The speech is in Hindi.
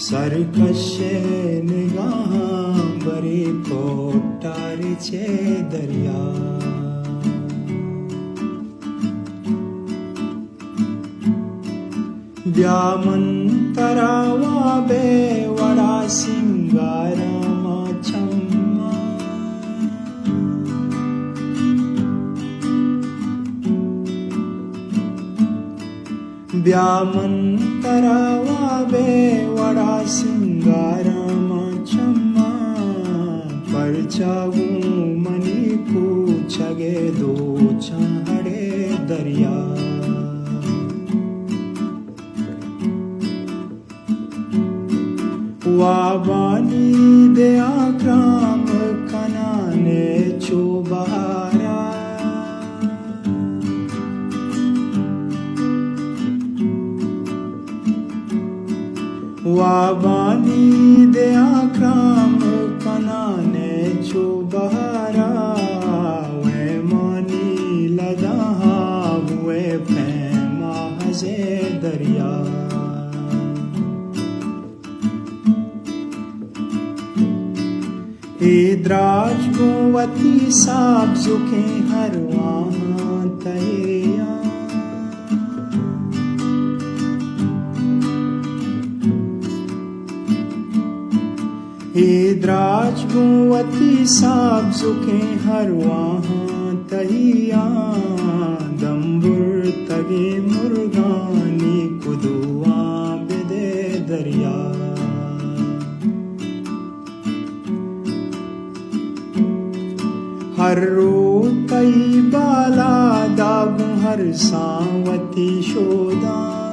सरकशे निगाह बरी कोटारी छे दरिया व्यामंतरावा बेवड़ा सिंगारामा छम्मा व्यामंतरावा बेवड़ा सिंगारामा छम्मा परचावू मनी पूछगे दो चाहड़े दरिया वाबानी दे आक्राम कनाने चोबारा वाबानी दे आक्राम कनाने चोबारा वे मानी लदा वे पैमा हजे दरिया द्राज गोवती साब जुके हर वहाँ तैया द्राज गोवती साब जुके हर वहाँ तैया दम्बुर तगे मुर्गानी कुदुआ बेदे दरिया हर रोतई बाला दागु हर सावती शोदा